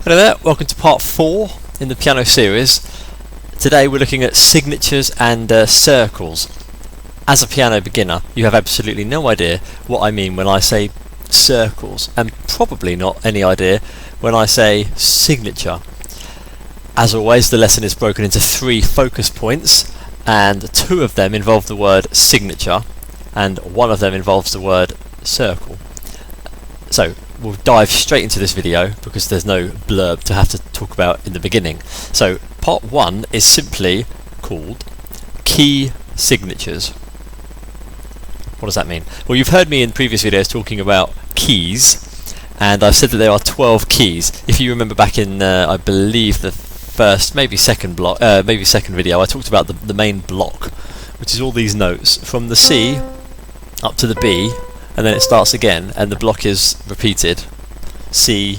Hello there, welcome to part 4 in the piano series. Today we're looking at signatures and circles. As a piano beginner, you have absolutely no idea what I mean when I say circles, and probably not any idea when I say signature. As always, the lesson is broken into 3 focus points, and 2 of them involve the word signature, and 1 of them involves the word circle. So we'll dive straight into this video because there's no blurb to have to talk about in the beginning. So part 1 is simply called key signatures. What does that mean? Well, you've heard me in previous videos talking about keys, and I've said that there are 12 keys. If you remember back in I believe the first, maybe second video, I talked about the main block, which is all these notes from the C up to the B, and then it starts again, and the block is repeated, C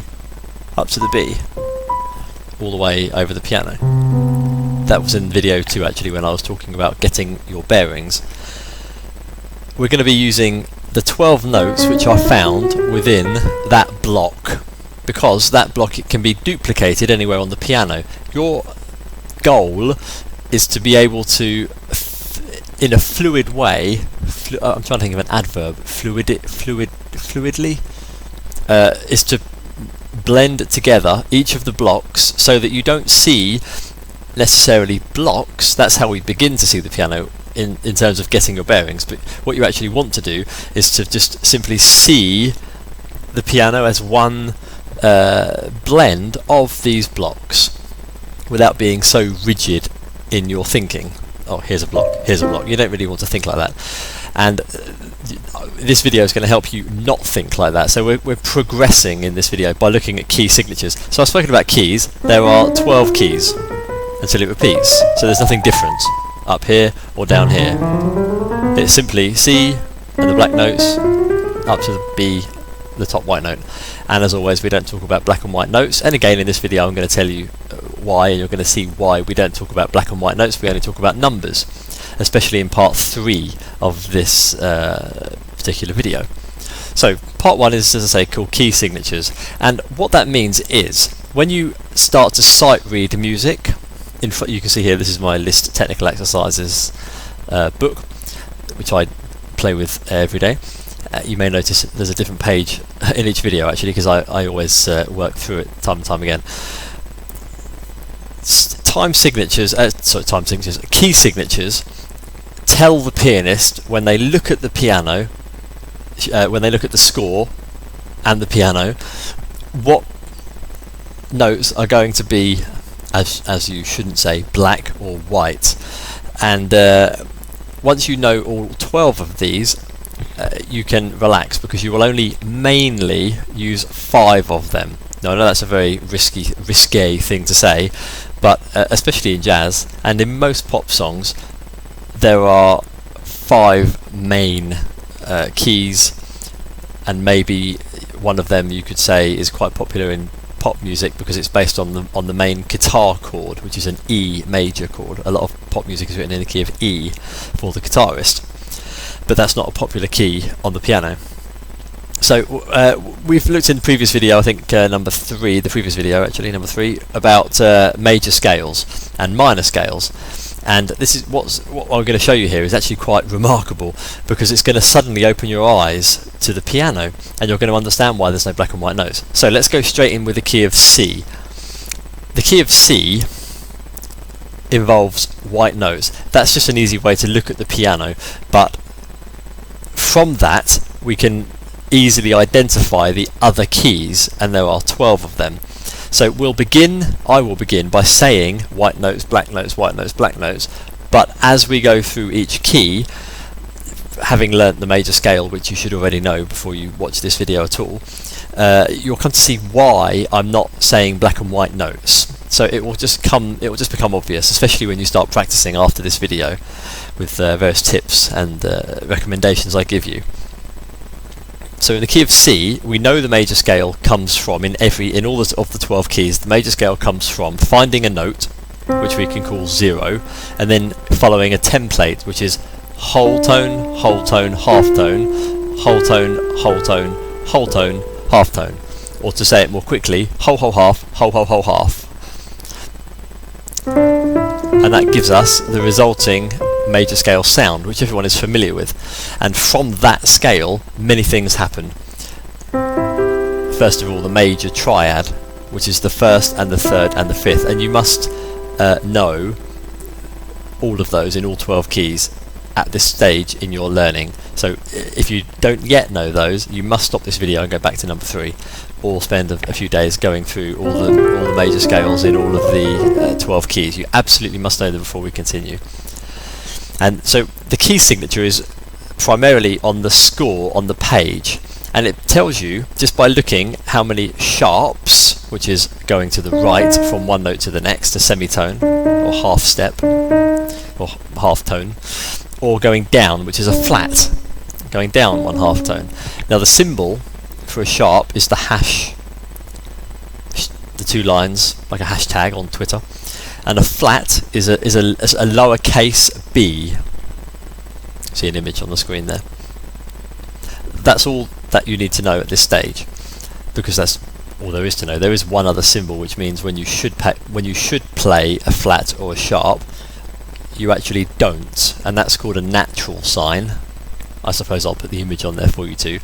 up to the B, all the way over the piano. That was in video 2 actually, when I was talking about getting your bearings. We're going to be using the 12 notes which are found within that block, because that block, it can be duplicated anywhere on the piano. Your goal is to be able to, in a fluid way, I'm trying to think of an adverb, fluidly, is to blend together each of the blocks so that you don't see necessarily blocks. That's how we begin to see the piano in terms of getting your bearings, but what you actually want to do is to just simply see the piano as one blend of these blocks without being so rigid in your thinking. Oh, here's a block, here's a block. You don't really want to think like that, and this video is going to help you not think like that. So we're progressing in this video by looking at key signatures. So I've spoken about keys. There are 12 keys until it repeats, so there's nothing different up here or down here. It's simply C and the black notes up to the B, the top white note. And as always, we don't talk about black and white notes, and again in this video I'm going to tell you why, and you're going to see why we don't talk about black and white notes. We only talk about numbers, especially in part 3 of this particular video. So part 1 is, as I say, called key signatures, and what that means is when you start to sight read music, you can see here, this is my list technical exercises book, which I play with every day. You may notice there's a different page in each video actually, because I always work through it time and time again. Key signatures tell the pianist when they look at the piano, when they look at the score and the piano, what notes are going to be, as you shouldn't say, black or white. And once you know all 12 of these, you can relax, because you will only mainly use 5 of them. Now I know that's a very risque thing to say, but especially in jazz and in most pop songs, there are 5 main keys, and maybe one of them you could say is quite popular in pop music because it's based on the main guitar chord, which is an E major chord. A lot of pop music is written in the key of E for the guitarist, but that's not a popular key on the piano. So we've looked in the previous video, I think number 3, the previous video actually, number 3, about major scales and minor scales. And this is what I'm going to show you here is actually quite remarkable, because it's going to suddenly open your eyes to the piano, and you're going to understand why there's no black and white notes. So let's go straight in with the key of C. The key of C involves white notes. That's just an easy way to look at the piano, but from that we can easily identify the other keys, and there are 12 of them. So I will begin by saying white notes, black notes, white notes, black notes, but as we go through each key, having learnt the major scale, which you should already know before you watch this video at all, you'll come to see why I'm not saying black and white notes. So it will just become obvious, especially when you start practicing after this video with various tips and recommendations I give you. So in the key of C, we know the major scale comes from, in all of the 12 keys, the major scale comes from finding a note, which we can call 0, and then following a template, which is whole tone, half tone, whole tone, whole tone, half tone. or to say it more quickly, whole whole half, whole whole whole half. And that gives us the resulting major scale sound, which everyone is familiar with. And from that scale, many things happen. First of all, the major triad, which is the first and the third and the fifth, and you must know all of those in all 12 keys at this stage in your learning. So if you don't yet know those, you must stop this video and go back to number 3, or spend a few days going through all the major scales in all of the 12 keys. You absolutely must know them before we continue. And so the key signature is primarily on the score on the page, and it tells you just by looking how many sharps, which is going to the right from one note to the next, a semitone or half step or half tone, or going down, which is a flat, going down one half tone. Now the symbol for a sharp is the hash, the 2 lines, like a hashtag on Twitter, and a flat is a lowercase b. See an image on the screen there. That's all that you need to know at this stage, because that's all there is to know. There is one other symbol, which means when you should play a flat or a sharp, you actually don't, and that's called a natural sign. I suppose I'll put the image on there for you too,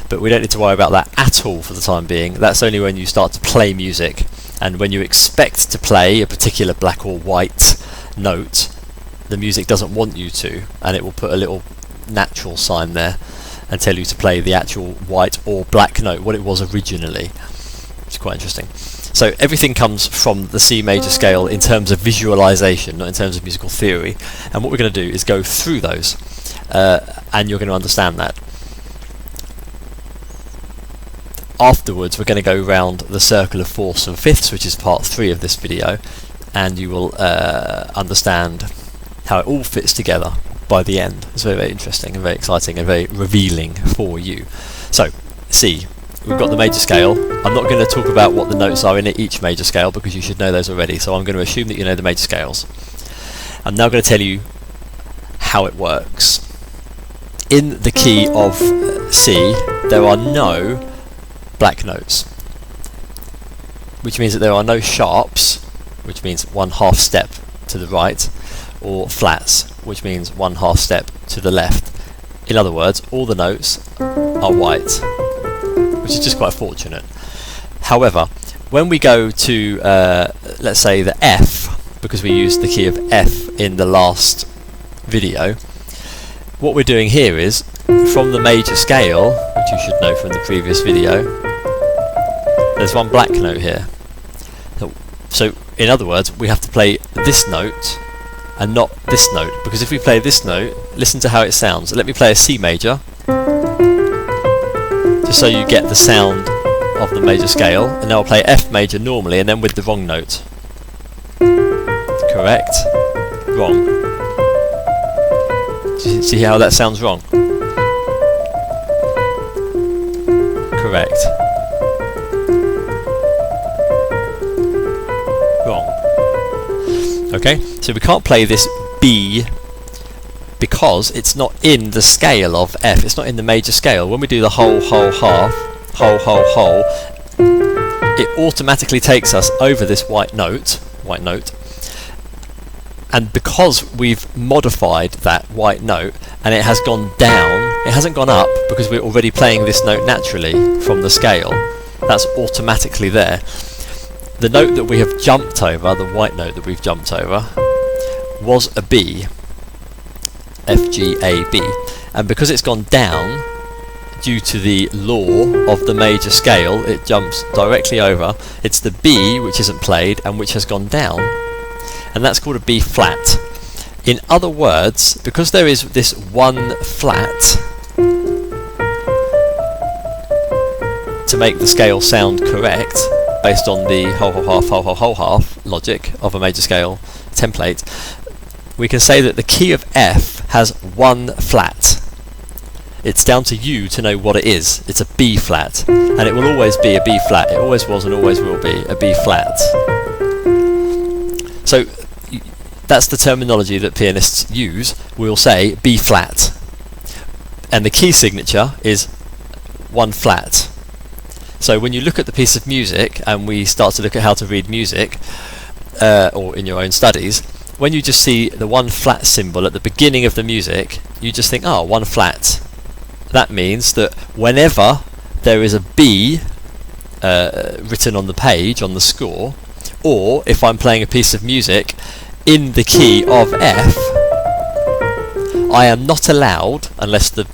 but we don't need to worry about that at all for the time being. That's only when you start to play music, and when you expect to play a particular black or white note, the music doesn't want you to, and it will put a little natural sign there and tell you to play the actual white or black note, what it was originally. It's quite interesting. So everything comes from the C major scale in terms of visualization, not in terms of musical theory. And what we're going to do is go through those, and you're going to understand that. Afterwards, we're going to go round the circle of fourths and fifths, which is part 3 of this video, and you will understand how it all fits together by the end. It's very, very interesting and very exciting and very revealing for you. So, C. We've got the major scale. I'm not going to talk about what the notes are in each major scale, because you should know those already, so I'm going to assume that you know the major scales. I'm now going to tell you how it works. In the key of C, there are no black notes, which means that there are no sharps, which means one half step to the right, or flats, which means one half step to the left. In other words, all the notes are white, which is just quite fortunate. However, when we go to, let's say, the F, because we used the key of F in the last video, what we're doing here is, from the major scale, which you should know from the previous video, there's one black note here. So, in other words, we have to play this note and not this note, because if we play this note, listen to how it sounds. Let me play a C major, just so you get the sound of the major scale, and now I'll play F major normally, and then with the wrong note. Correct? Wrong. Do you see how that sounds wrong? Correct. Wrong. Okay, so we can't play this B because it's not in the scale of F, it's not in the major scale. When we do the whole, whole, half, whole, it automatically takes us over this white note, and because we've modified that white note and it has gone down, it hasn't gone up because we're already playing this note naturally from the scale. That's automatically there. The note that we have jumped over, the white note that we've jumped over, was a B, F, G, A, B, and because it's gone down due to the law of the major scale, it jumps directly over. It's the B which isn't played and which has gone down, and that's called a B flat. In other words, because there is this one flat to make the scale sound correct, based on the whole half logic of a major scale template, we can say that the key of F has one flat. It's down to you to know what it is. It's a B flat, and it will always be a B flat. It always was and always will be a B flat. So that's the terminology that pianists use. We'll say B flat, and the key signature is one flat. So when you look at the piece of music, and we start to look at how to read music, or in your own studies, when you just see the one flat symbol at the beginning of the music, you just think, oh, one flat. That means that whenever there is a B written on the page, on the score, or if I'm playing a piece of music in the key of F, I am not allowed, unless the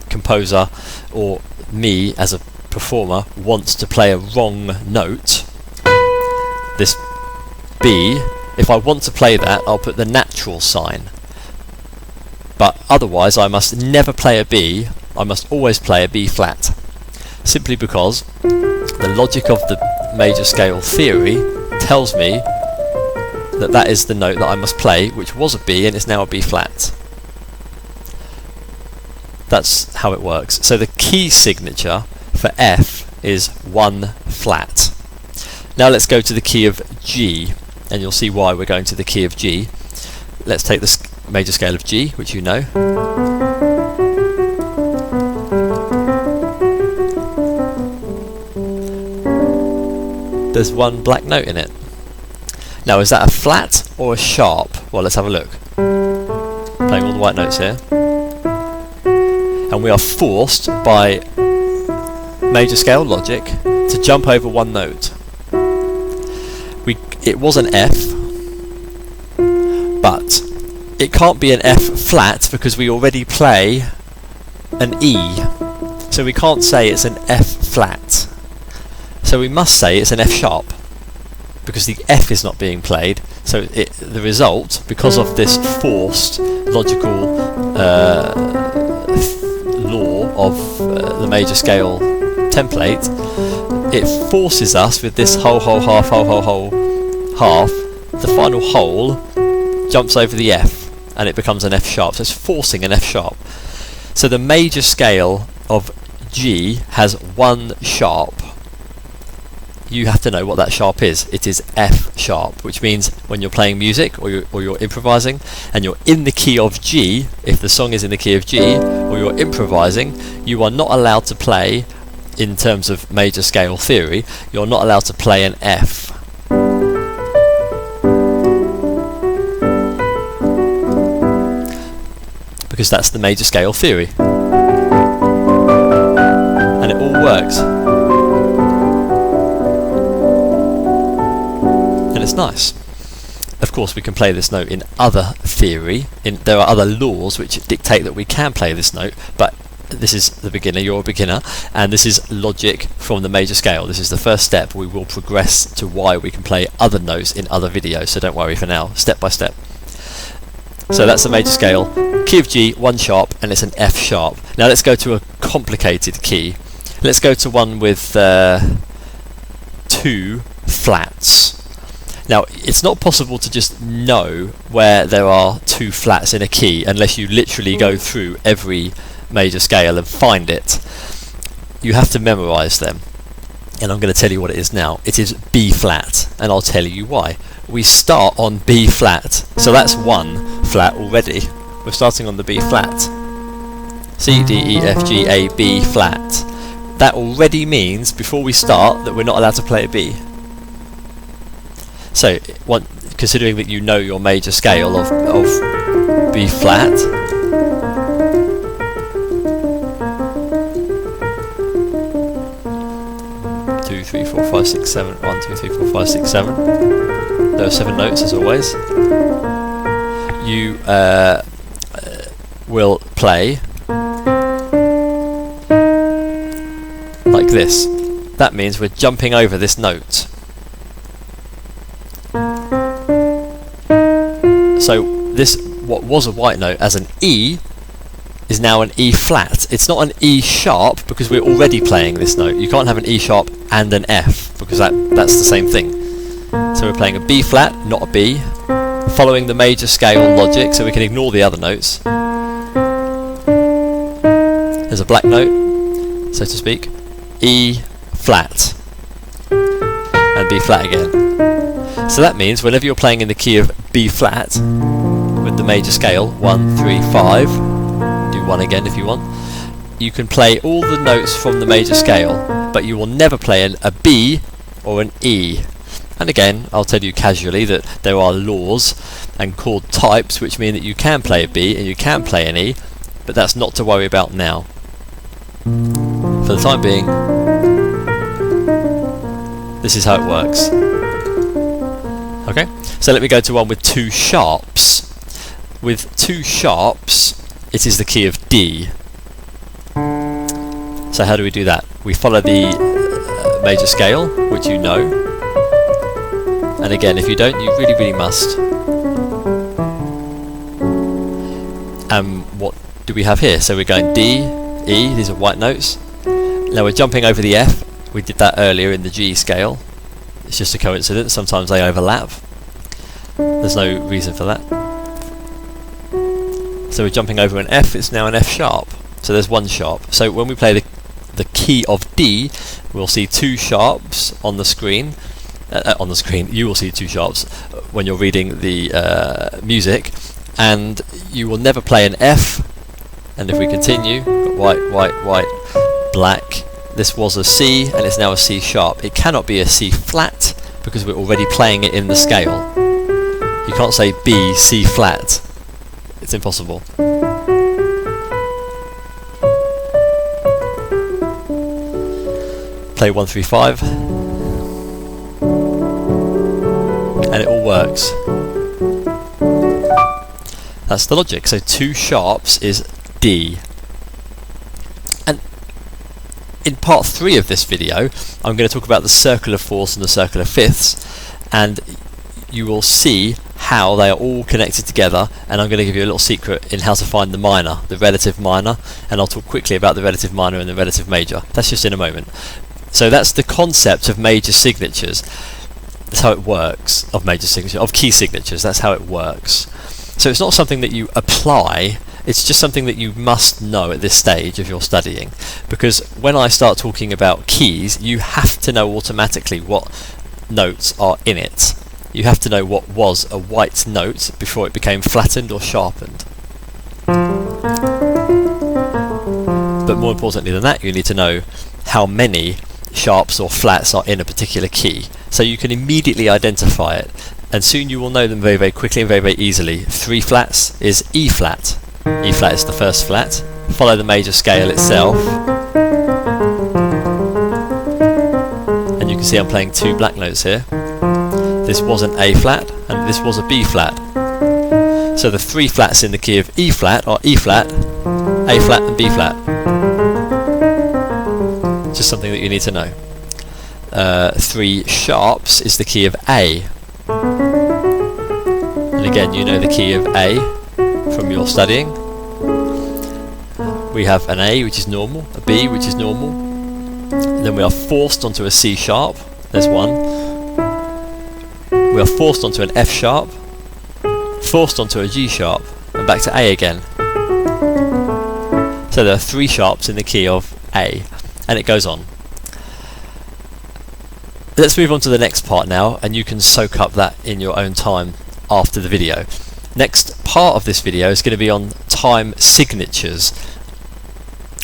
composer or me as a performer wants to play a wrong note, this B, if I want to play that, I'll put the natural sign. But otherwise I must never play a B, I must always play a B flat. Simply because the logic of the major scale theory tells me that that is the note that I must play, which was a B and is now a B flat. That's how it works. So the key signature for F is 1 flat. Now let's go to the key of G, and you'll see why we're going to the key of G. Let's take the major scale of G, which you know. There's one black note in it. Now is that a flat or a sharp? Well, let's have a look. Playing all the white notes here. And we are forced by major scale logic to jump over one note. It was an F, but it can't be an F flat because we already play an E. So we can't say it's an F flat. So we must say it's an F sharp, because the F is not being played. So the result, because of this forced logical law of the major scale template, it forces us with this whole, half, half, the final whole jumps over the F and it becomes an F sharp. So it's forcing an F sharp. So the major scale of G has 1 sharp. You have to know what that sharp is. It is F sharp, which means when you're playing music or you're improvising and you're in the key of G, if the song is in the key of G, or you're improvising, you are not allowed to play, in terms of major scale theory, you're not allowed to play an F. Because that's the major scale theory. And it all works. And it's nice. Of course we can play this note in other theory. There are other laws which dictate that we can play this note, but this is the beginner, you're a beginner, and this is logic from the major scale. This is the first step. We will progress to why we can play other notes in other videos, so don't worry for now, step by step. So that's the major scale, key of G, 1 sharp, and it's an F sharp. Now let's go to a complicated key. Let's go to one with 2 flats. Now it's not possible to just know where there are 2 flats in a key unless you literally go through every major scale and find it. You have to memorize them, and I'm going to tell you what it is now. It is B flat, and I'll tell you why. We start on B flat, so that's 1 flat already. We're starting on the B flat. C, D, E, F, G, A, B flat. That already means before we start that we're not allowed to play a B. So considering that you know your major scale of B flat, 2, 3, 4, 5, 6, 7. 1, 2, 3, 4, 5, 6, 7. There are 7 notes as always. You will play like this. That means we're jumping over this note. So this, what was a white note as an E, is now an E flat. It's not an E sharp because we're already playing this note. You can't have an E sharp and an F because that's the same thing. So we're playing a B flat, not a B, following the major scale logic, so we can ignore the other notes. There's a black note, so to speak, E flat, and B flat again. So that means whenever you're playing in the key of B flat with the major scale, 1, 3, 5, do 1 again if you want, you can play all the notes from the major scale, but you will never play a B or an E. And again, I'll tell you casually that there are laws and chord types which mean that you can play a B and you can play an E, but that's not to worry about now. For the time being, this is how it works. Okay, so let me go to one with two sharps. With two sharps, it is the key of D. So how do we do that? We follow the major scale, which you know. And again, if you don't, you really, really must. What do we have here? So we're going D, E, these are white notes. Now we're jumping over the F. We did that earlier in the G scale. It's just a coincidence, sometimes they overlap. There's no reason for that. So we're jumping over an F, it's now an F sharp. So there's one sharp. So when we play the key of D, we'll see two sharps on the screen. You will see two sharps when you're reading the music, and you will never play an F. And if we continue, white, white, white, black. This was a C and it's now a C sharp. It cannot be a C flat because we're already playing it in the scale. You can't say B, C flat. It's impossible. Play 1, 3, 5. And it all works. That's the logic. So two sharps is D. And in part 3 of this video, I'm going to talk about the circular fourths and the circular fifths, and you will see how they are all connected together, and I'm going to give you a little secret in how to find the minor, the relative minor, and I'll talk quickly about the relative minor and the relative major. That's just in a moment. So that's the concept of major signatures. That's how it works, of major signatures, of key signatures. That's how it works. So it's not something that you apply, it's just something that you must know at this stage of your studying, because when I start talking about keys, you have to know automatically what notes are in it. You have to know what was a white note before it became flattened or sharpened. But more importantly than that, you need to know how many sharps or flats are in a particular key, so you can immediately identify it, and soon you will know them very, very quickly and very, very easily. 3 flats is E flat. E flat is the first flat. Follow the major scale itself, and you can see I'm playing 2 black notes here. This was an A flat and this was a B flat. So the 3 flats in the key of E flat are E flat, A flat and B flat. Just something that you need to know. 3 sharps is the key of A. And again, you know the key of A from your studying. We have an A, which is normal, a B, which is normal. And then we are forced onto a C sharp. There's one. We are forced onto an F sharp, forced onto a G sharp, and back to A again. So there are 3 sharps in the key of A, and it goes on. Let's move on to the next part now, and you can soak up that in your own time after the video. Next part of this video is going to be on time signatures.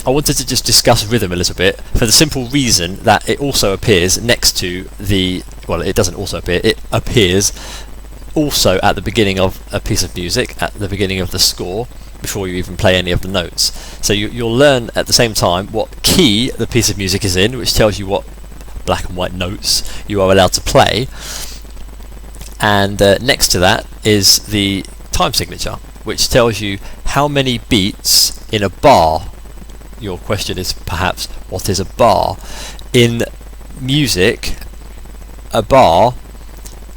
I wanted to just discuss rhythm a little bit for the simple reason that it also appears next to the, well, it doesn't also appear, it appears also at the beginning of a piece of music, at the beginning of the score, before you even play any of the notes. So you'll learn at the same time what key the piece of music is in, which tells you what black and white notes you are allowed to play, and next to that is the time signature, which tells you how many beats in a bar. Your question is perhaps, what is a bar? In music, a bar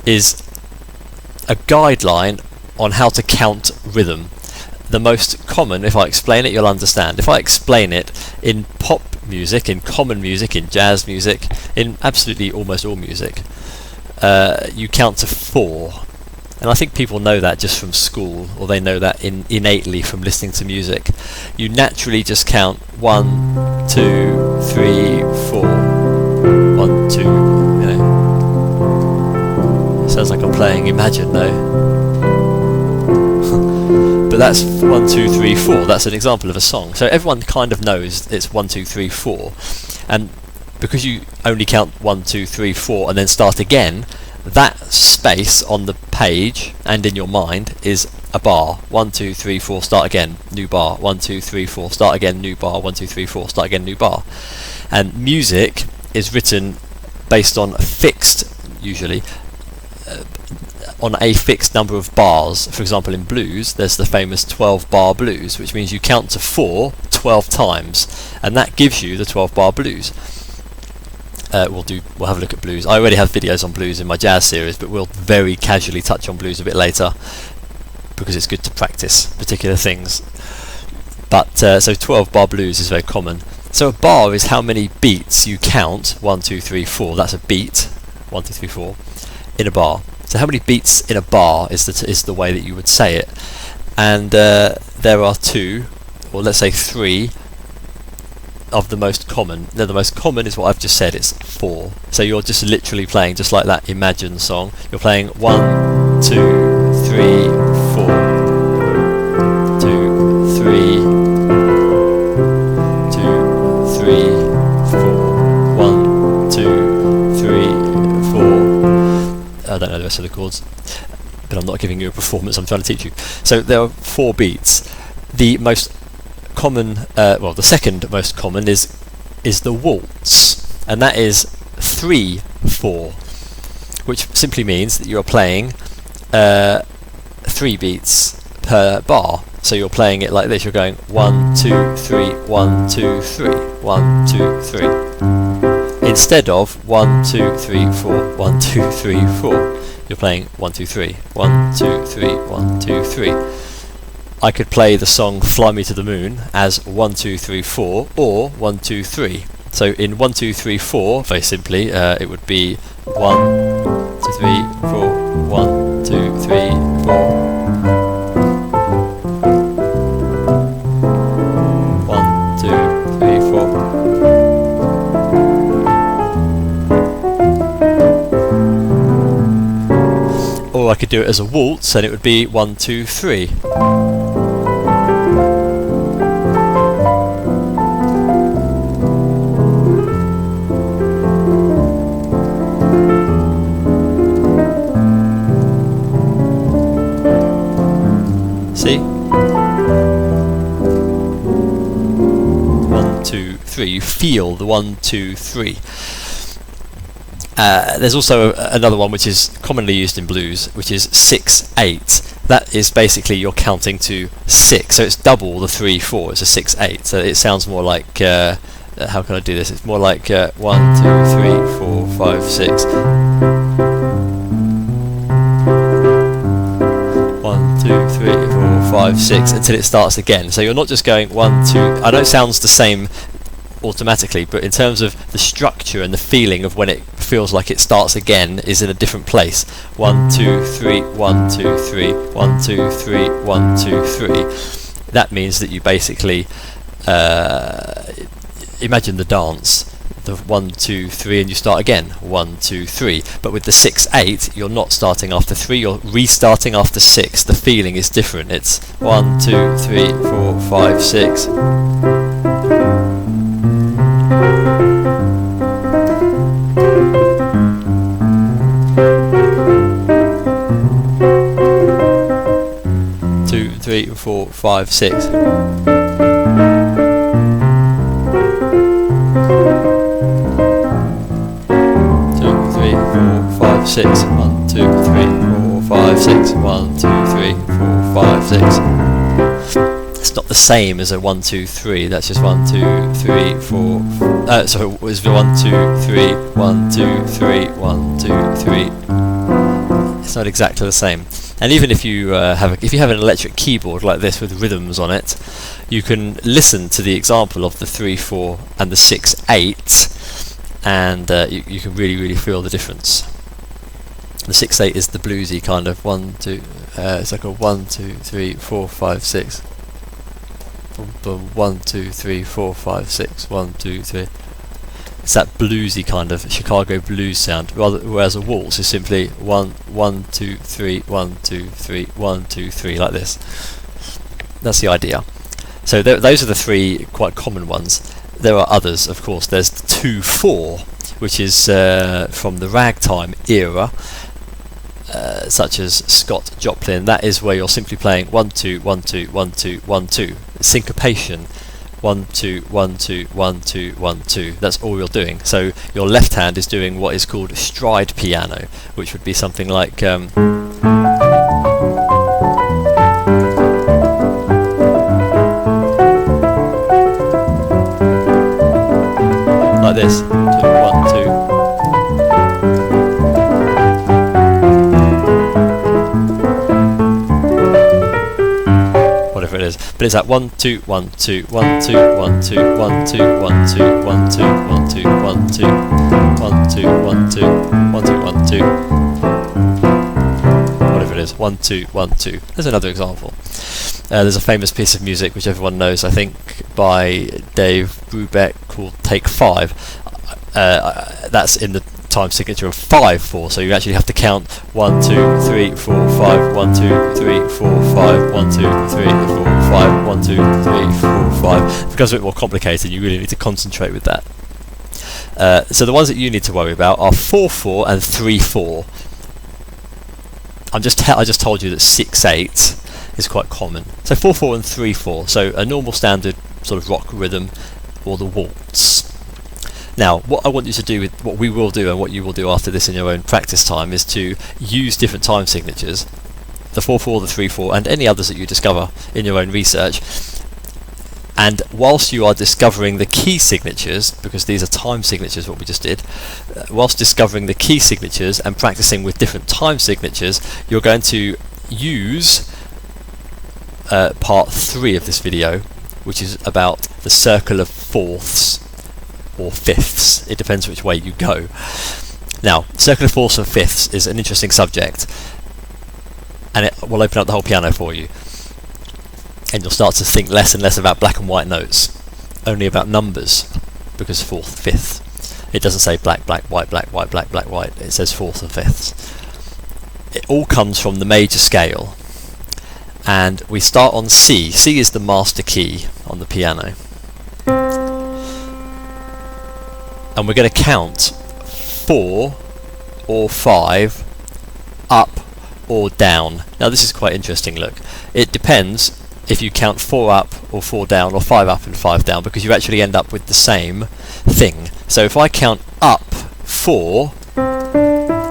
is a guideline on how to count rhythm. The most common, if I explain it, you'll understand. If I explain it in pop music, in common music, in jazz music, in absolutely almost all music, you count to 4. And I think people know that just from school, or they know that innately from listening to music. You naturally just count 1, 2, 3, 4. 1, 2, you know. Sounds like I'm playing Imagine though. but that's 1, 2, 3, 4. That's an example of a song. So everyone kind of knows it's 1, 2, 3, 4, and because you only count 1, 2, 3, 4 and then start again, that space on the page and in your mind is a bar. 1, 2, 3, 4, start again, new bar. 1, 2, 3, 4, start again, new bar. 1, 2, 3, 4, start again, new bar. And music is written based on a fixed, usually, on a fixed number of bars. For example, in blues, there's the famous 12-bar blues, which means you count to 4 12 times, and that gives you the 12-bar blues. We'll have a look at blues. I already have videos on blues in my jazz series, but we'll very casually touch on blues a bit later because it's good to practice particular things. But so 12-bar blues is very common. So a bar is how many beats you count. 1, 2, 3, 4. That's a beat. 1, 2, 3, 4 in a bar. So how many beats in a bar is the way that you would say it. And there are 2, or let's say 3. Of the most common. Now the most common is what I've just said, it's 4. So you're just literally playing just like that Imagine song. You're playing 1, 2, 3, 4, 2, 3, 2, 3, 4, 1, 2, 3, 4. I don't know the rest of the chords, but I'm not giving you a performance, I'm trying to teach you. So there are 4 beats. The most common, well, the second most common is the waltz, and that is 3, 4, which simply means that you are playing 3 beats per bar. So you're playing it like this. You're going 1, 2, 3, 1, 2, 3, 1, 2, 3, instead of 1, 2, 3, 4, 1, 2, 3, 4. You're playing 1, 2, 3, 1, 2, 3, 1, 2, 3. I could play the song Fly Me to the Moon as 1, 2, 3, 4 or 1, 2, 3. So in 1, 2, 3, 4, very simply, it would be 1, 2, 3, 4, 1, 2, 3, 4. 1, 2, 3, 4. Or I could do it as a waltz and it would be 1, 2, 3. See? 1, 2, 3. You feel the 1, 2, 3. There's also another one which is commonly used in blues, which is 6, 8. That is basically you're counting to 6, so it's double the 3, 4. It's a 6, 8. So it sounds more like how can I do this? It's more like 1, 2, 3, 4, 5, 6. 1, 2, 3, 4, 5, 6 until it starts again. So you're not just going 1, 2. I know it sounds the same automatically, but in terms of the structure and the feeling of when it feels like it starts again is in a different place. 1, 2, 3, 1, 2, 3, 1, 2, 3, 1, 2, 3. That means that you basically imagine the dance, the 1, 2, 3, and you start again 1, 2, 3. But with the 6, 8, you're not starting after 3, you're restarting after 6. The feeling is different. It's 1, 2, 3, 4, 5, 6. Two, 3, 4, 5, 6. 2, 3, 4, 5, 6. 1, 2, 3, 4, 5, 6. 1, 2, 3, 4, 5, 6. It's not the same as a 1, 2, 3. That's just 1, 2, 3, 4. So it was 1, 2, 3, 1, 2, 3, 1, 2, 3. It's not exactly the same. And even if you have an electric keyboard like this with rhythms on it, you can listen to the example of the 3, 4 and the 6, 8, and you can really feel the difference. The 6, 8 is the bluesy kind of 1, 2. It's like a 1, 2, 3, 4, 5, 6. 1, 2, 3, 4, 5, 6. 1, 2, 3. It's that bluesy kind of Chicago blues sound, whereas a waltz is simply 1, 1, 2, 3, 1, 2, 3, 1, 2, 3, like this. That's the idea. So those are the three quite common ones. There are others, of course. There's the 2/4, which is from the ragtime era, such as Scott Joplin. That is where you're simply playing 1 2 1 2 1 2 1 2. Syncopation. 1 2 1 2 1 2 1 2. That's all you're doing. So your left hand is doing what is called stride piano, which would be something like like this. 2 1 2. Whatever it is, but it's at 1 2 1 2 1 2 1 2 1 2 1 2 1 2 1 2 1 2 1 2 1 2 1 2 1 2, whatever it is, 1 2 1 2. There's another example. There's a famous piece of music which everyone knows, I think, by Dave Brubeck, called Take 5. That's in the time signature of 5/4, so you actually have to count 1 2 3 4 5 1 2 3 4 5 1 2 3 4 5 1 2 3 4 5. It becomes a bit more complicated. You really need to concentrate with that. So the ones that you need to worry about are 4/4 and 3/4. I just told you that 6/8 is quite common. So 4/4 and 3/4. So a normal standard sort of rock rhythm, or the waltz. Now, what I want you to do, with what we will do and what you will do after this in your own practice time, is to use different time signatures, the 4/4, the 3/4, and any others that you discover in your own research. And whilst you are discovering the key signatures, because these are time signatures, what we just did, whilst discovering the key signatures and practicing with different time signatures, you're going to use part 3 of this video, which is about the circle of fourths or fifths. It depends which way you go. Now, circle of fourths and fifths is an interesting subject, and it will open up the whole piano for you, and you'll start to think less and less about black and white notes, only about numbers, because fourth, fifth. It doesn't say black, black, white, black, white, black, black, white. It says fourths and fifths. It all comes from the major scale, and we start on C. C is the master key on the piano. And we're going to count 4 or 5 up or down. Now this is quite interesting, look. It depends if you count 4 up or 4 down, or 5 up and 5 down, because you actually end up with the same thing. So if I count up 4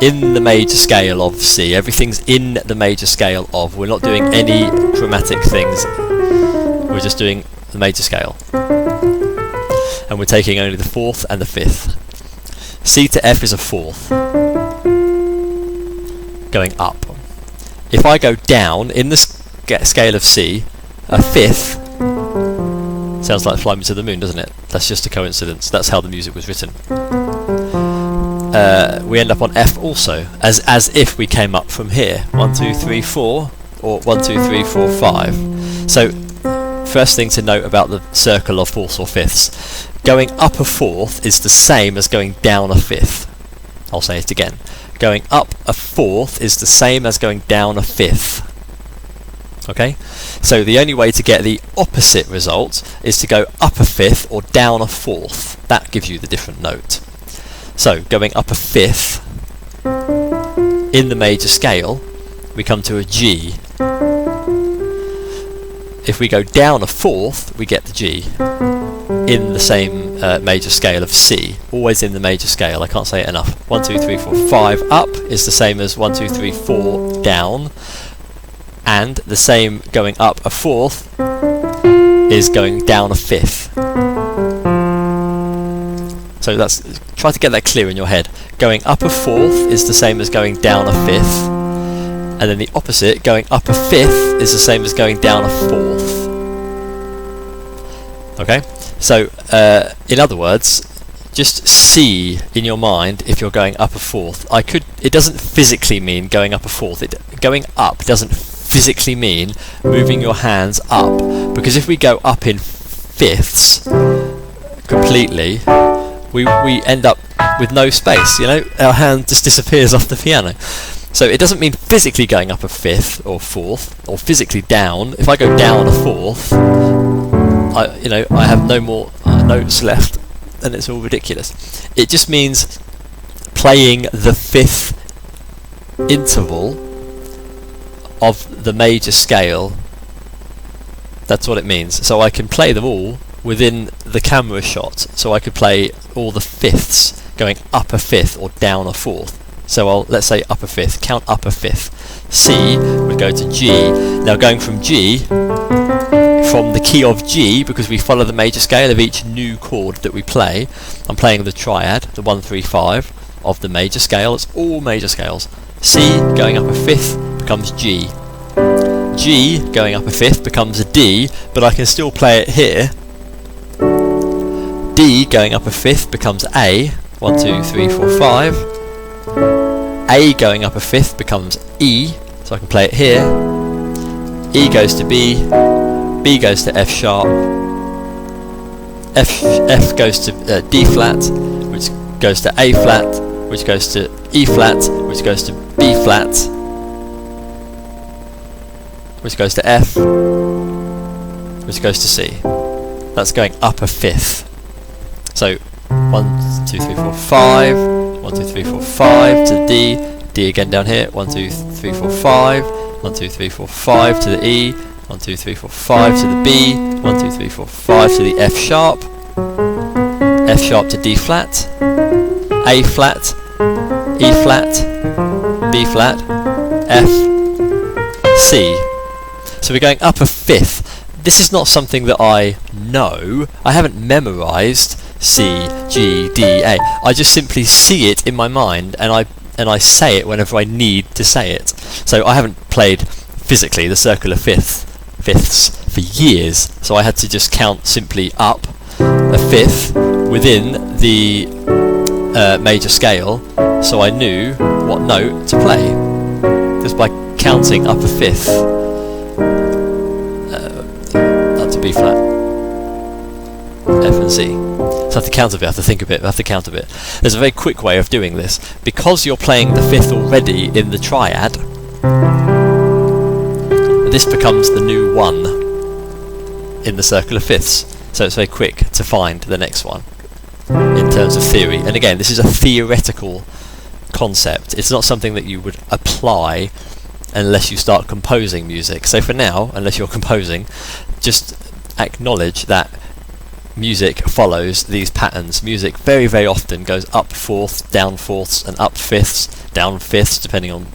in the major scale of C, everything's in the major scale of, we're not doing any chromatic things, we're just doing the major scale. And we're taking only the 4th and the 5th. C to F is a 4th, going up. If I go down in the scale of C, a 5th, sounds like Fly Me to the Moon, doesn't it? That's just a coincidence. That's how the music was written. We end up on F also, as if we came up from here. 1 2 3 4, or 1 2 3 4 5. So first thing to note about the circle of fourths or fifths, going up a 4th is the same as going down a 5th. I'll say it again. Going up a 4th is the same as going down a 5th. Okay? So the only way to get the opposite result is to go up a 5th or down a 4th. That gives you the different note. So going up a 5th in the major scale, we come to a G. If we go down a 4th, we get the G in the same major scale of C, always in the major scale. I can't say it enough. 1 2 3 4 5 up is the same as 1 2 3 4 down, and the same going up a 4th is going down a 5th. So that's, try to get that clear in your head. Going up a 4th is the same as going down a 5th, and then the opposite, going up a 5th, is the same as going down a 4th. Okay? So, in other words, just see in your mind if you're going up a 4th. It doesn't physically mean going up a 4th. Going up doesn't physically mean moving your hands up, because if we go up in 5ths completely, we end up with no space, you know, our hand just disappears off the piano. So it doesn't mean physically going up a fifth or fourth, or physically down. If I go down a fourth, I have no more notes left, and it's all ridiculous. It just means playing the fifth interval of the major scale. That's what it means. So I can play them all within the camera shot. So I could play all the fifths going up a fifth or down a fourth. So let's say up a fifth, count up a fifth. C would go to G. Now going from G, from the key of G, because we follow the major scale of each new chord that we play, I'm playing the triad, the 1, 3, 5 of the major scale. It's all major scales. C going up a fifth becomes G. G going up a fifth becomes a D, but I can still play it here. D going up a fifth becomes A. 1, 2, 3, 4, 5. A going up a fifth becomes E, so I can play it here. E goes to B, B goes to F sharp, F goes to D flat, which goes to A flat, which goes to E flat, which goes to B flat, which goes to F, which goes to C. That's going up a fifth. So 1, 2, 3, 4, 5. 1, 2, 3, 4, 5 to the D, D again down here, 1, 2, 3, 4, 5, 1, 2, 3, 4, 5 to the E, 1, 2, 3, 4, 5 to the B, 1, 2, 3, 4, 5 to the F sharp to D flat, A flat, E flat, B flat, F, C. So we're going up a fifth. This is not something that I know. I haven't memorized C, G, D, A. I just simply see it in my mind, and I say it whenever I need to say it. So I haven't played physically the circular fifths for years, so I had to just count simply up a fifth within the major scale, so I knew what note to play just by counting up a fifth up to B flat, F and C. So I have to count a bit, I have to think a bit, I have to count a bit. There's a very quick way of doing this. Because you're playing the fifth already in the triad, this becomes the new 1 in the circular fifths. So it's very quick to find the next one in terms of theory. And again, this is a theoretical concept. It's not something that you would apply unless you start composing music. So for now, unless you're composing, just acknowledge that music follows these patterns. Music very, very often goes up fourths, down fourths, and up fifths, down fifths, depending on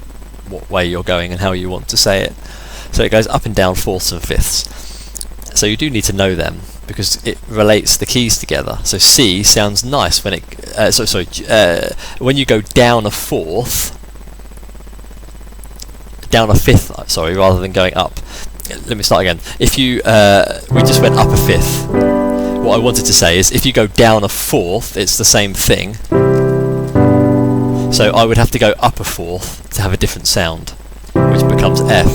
what way you're going and how you want to say it. So it goes up and down fourths and fifths. So you do need to know them because it relates the keys together. So C sounds nice when it when you go down a fourth, down a fifth, sorry, rather than going up. Let me start again. If you we just went up a fifth. What I wanted to say is if you go down a fourth, it's the same thing. So I would have to go up a fourth to have a different sound, which becomes F.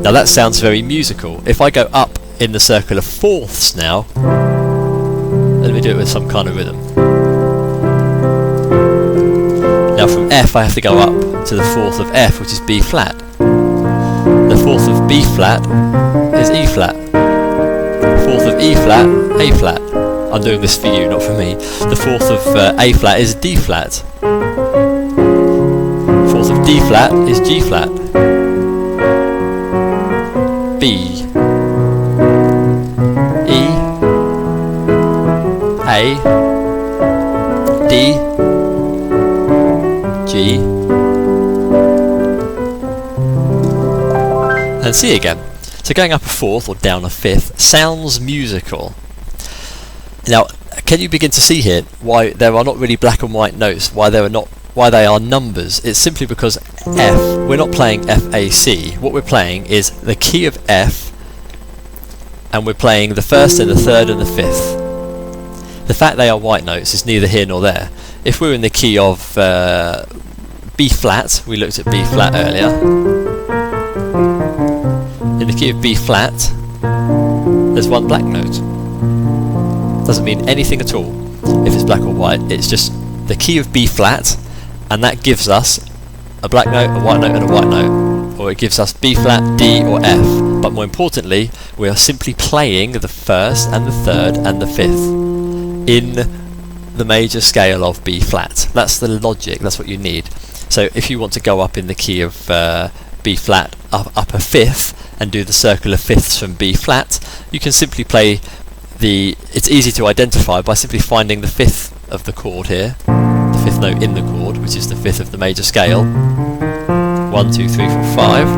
Now that sounds very musical. If I go up in the circular fourths now, let me do it with some kind of rhythm. Now from F I have to go up to the fourth of F, which is B flat. The fourth of B flat is E flat. Fourth of E flat, A flat. I'm doing this for you, not for me. The fourth of A flat is D flat. Fourth of D flat is G flat. B, E, A, D, G, and C again. So going up a fourth or down a fifth sounds musical. Now, can you begin to see here why there are not really black and white notes, why they are numbers? It's simply because F, we're not playing F-A-C. What we're playing is the key of F, and we're playing the first and the third and the fifth. The fact they are white notes is neither here nor there. If we're in the key of B flat, we looked at B flat earlier. In the key of B flat, there's one black note. Doesn't mean anything at all if it's black or white. It's just the key of B flat, and that gives us a black note, a white note and a white note, or it gives us B flat, D or F, but more importantly we are simply playing the first and the third and the fifth in the major scale of B flat. That's the logic, that's what you need. So if you want to go up in the key of B flat up a fifth and do the circle of fifths from B flat, you can simply play it's easy to identify by simply finding the fifth of the chord here, the fifth note in the chord, which is the fifth of the major scale, 1, 2, 3, 4, 5,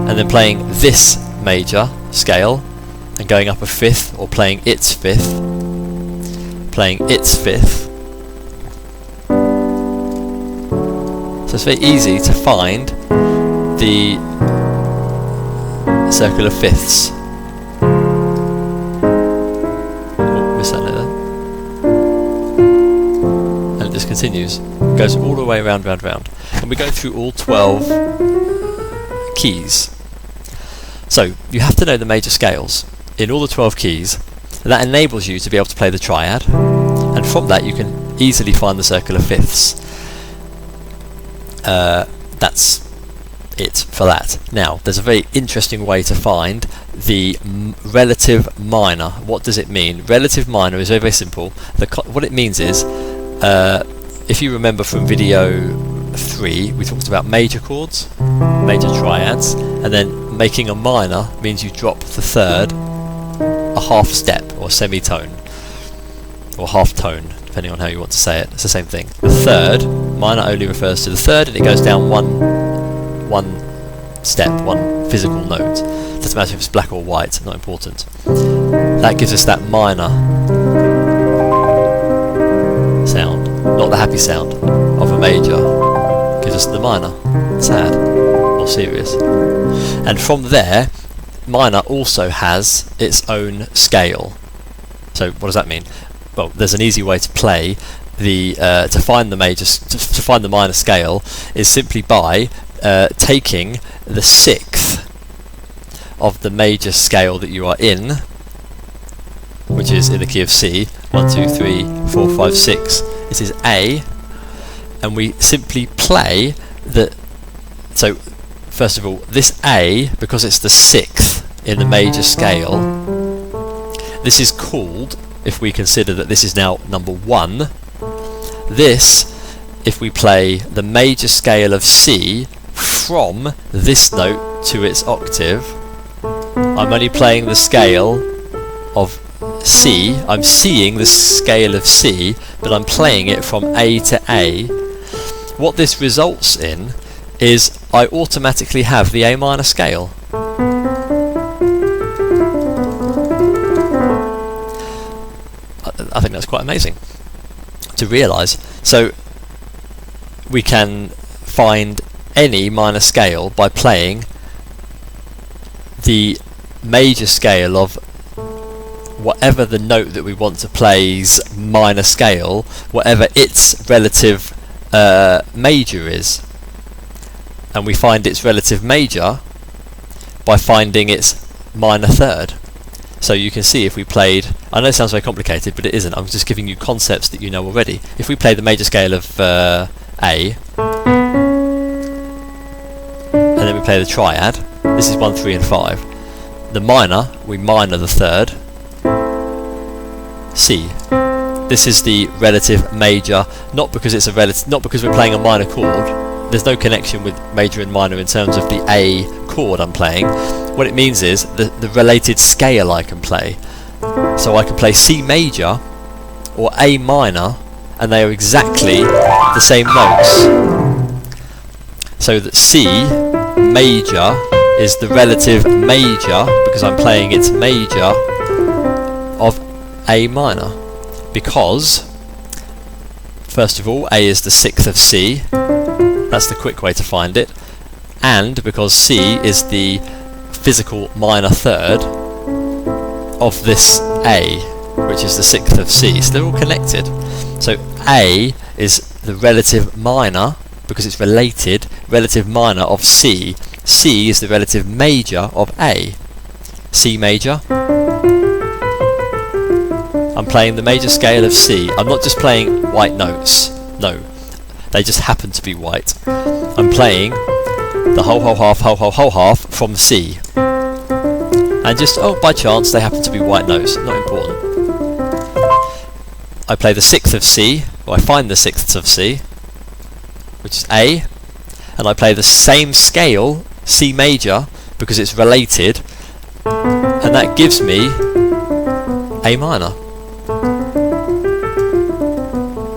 and then playing this major scale and going up a fifth, or playing its fifth, so it's very easy to find the circle of fifths. Miss that note there. And it just continues. It goes all the way around, round, round. And we go through all 12 keys. So you have to know the major scales in all the 12 keys. That enables you to be able to play the triad, and from that you can easily find the circle of fifths. That's it for that. Now, there's a very interesting way to find the relative minor. What does it mean? Relative minor is very, very simple. What it means is, if you remember from video 3, we talked about major chords, major triads, and then making a minor means you drop the third a half step, or semitone, or half tone, depending on how you want to say it. It's the same thing. The third, minor only refers to the third, and it goes down one step, one physical note. Doesn't matter if it's black or white, not important. That gives us that minor sound, not the happy sound of a major. Gives us the minor, sad or serious. And from there, minor also has its own scale. So what does that mean? Well, there's an easy way to play to find the major, to find the minor scale, is simply by taking the sixth of the major scale that you are in, which is in the key of C, 1, 2, 3, 4, 5, 6. This is A, and we simply play the. So first of all, this A, because it's the sixth in the major scale, this is called, if we consider that this is now number 1, this, if we play the major scale of C from this note to its octave, I'm only playing the scale of C, I'm seeing the scale of C, but I'm playing it from A to A. What this results in is I automatically have the A minor scale. I think that's quite amazing to realise. So we can find any minor scale by playing the major scale of whatever the note that we want to play's minor scale, whatever its relative major is. And we find its relative major by finding its minor third. So you can see if we played, I know it sounds very complicated, but it isn't. I'm just giving you concepts that you know already. If we play the major scale of A, and then we play the triad, this is 1, 3 and 5. The minor, we minor the third, C. This is the relative major, not because it's not because we're playing a minor chord. There's no connection with major and minor in terms of the A chord I'm playing. What it means is the related scale I can play. So I can play C major or A minor, and they are exactly the same notes. So that C major is the relative major, because I'm playing its major, of A minor. Because, first of all, A is the sixth of C. That's the quick way to find it. And because C is the physical minor third of this A, which is the sixth of C. So they're all connected. So A is the relative minor, because it's relative minor of C. C is the relative major of A. C major. I'm playing the major scale of C. I'm not just playing white notes. No. they just happen to be white. I'm playing the whole half from C, and just, oh, by chance they happen to be white notes, not important. I play the sixth of C, or I find the sixths of C, which is A, and I play the same scale, C major, because it's related, and that gives me A minor.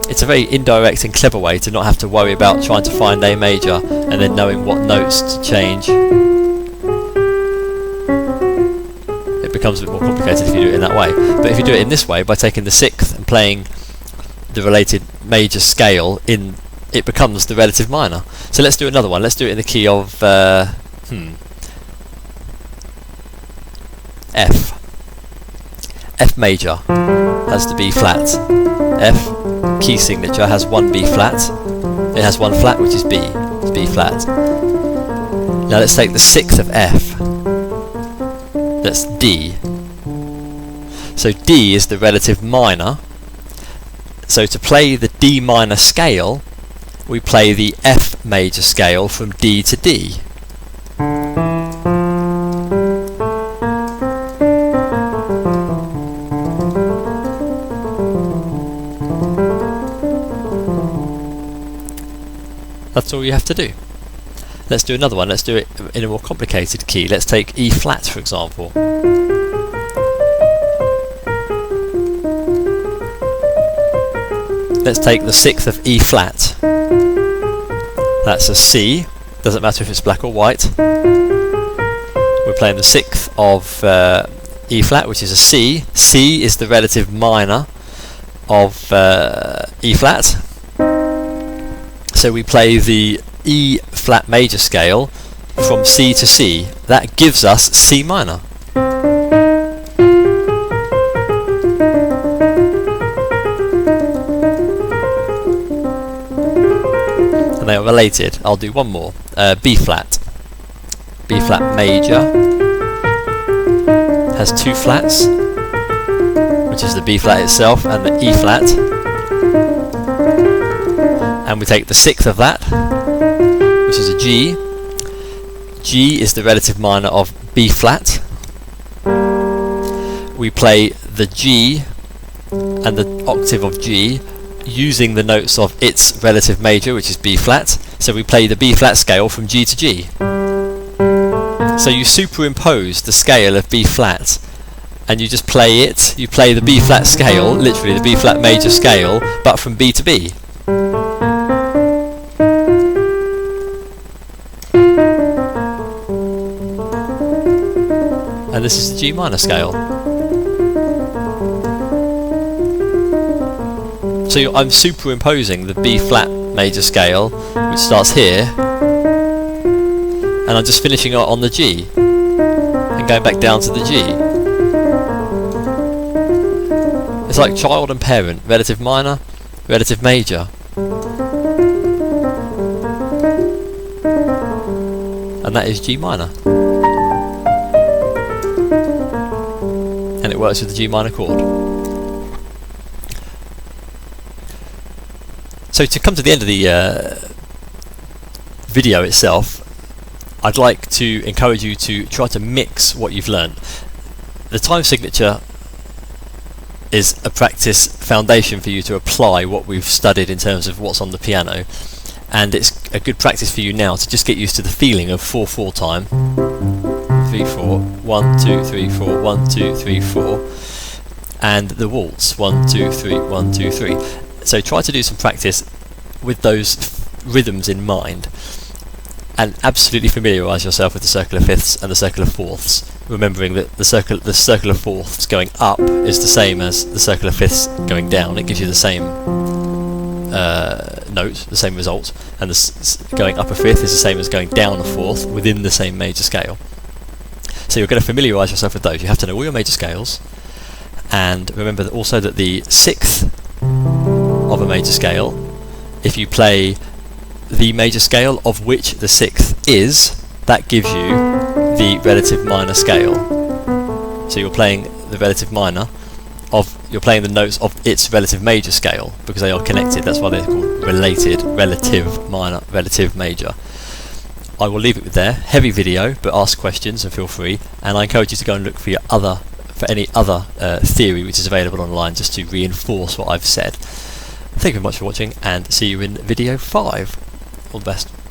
It's a very indirect and clever way to not have to worry about trying to find A major and then knowing what notes to change. It becomes a bit more complicated if you do it in that way. But if you do it in this way, by taking the sixth and playing the related major scale in, it becomes the relative minor. So let's do another one. Let's do it in the key of F. F major has the B flat. F key signature has one B flat. It has one flat, which is B. It's B flat. Now let's take the sixth of F. That's D. So D is the relative minor. So to play the D minor scale, we play the F major scale from D to D. That's all you have to do. Let's do another one. Let's do it in a more complicated key. Let's take E flat, for example. Let's take the sixth of E flat. That's a C. Doesn't matter if it's black or white. We're playing the sixth of E flat, which is a C. C is the relative minor of E flat. So we play the E flat major scale from C to C. That gives us C minor. And they are related. I'll do one more. B flat. B flat major has two flats, which is the B flat itself and the E flat. And we take the sixth of that, which is a G. G is the relative minor of B flat. We play the G and the octave of G using the notes of its relative major, which is B flat. So we play the B flat scale from G to G. So you superimpose the scale of B flat and you just play it. You play the B flat scale, literally the B flat major scale, but from B to B. And this is the G minor scale. So I'm superimposing the B flat major scale, which starts here, and I'm just finishing on the G and going back down to the G. It's like child and parent, relative minor, relative major. And that is G minor. And it works with the G minor chord. So to come to the end of the video itself, I'd like to encourage you to try to mix what you've learned. The time signature is a practice foundation for you to apply what we've studied in terms of what's on the piano, and it's a good practice for you now to just get used to the feeling of 4/4 time. 3/4, 1 2 3 4, 1 2 3 4, and the waltz 1 2 3 1 2 3. So try to do some practice with those rhythms in mind, and absolutely familiarise yourself with the circular fifths and the circular fourths, remembering that the circular fourths going up is the same as the circular fifths going down. It gives you the same note, the same result, and going up a fifth is the same as going down a fourth within the same major scale. So you're going to familiarise yourself with those. You have to know all your major scales, and remember that also that the sixth of a major scale, if you play the major scale of which the sixth is, that gives you the relative minor scale. So you're playing the relative minor of you're playing the notes of its relative major scale, because they are connected. That's why they're called related, relative minor, relative major. I will leave it with there. Heavy video, but ask questions and feel free. And I encourage you to go and look for any other theory which is available online, just to reinforce what I've said. Thank you very much for watching, and see you in video 5. All the best.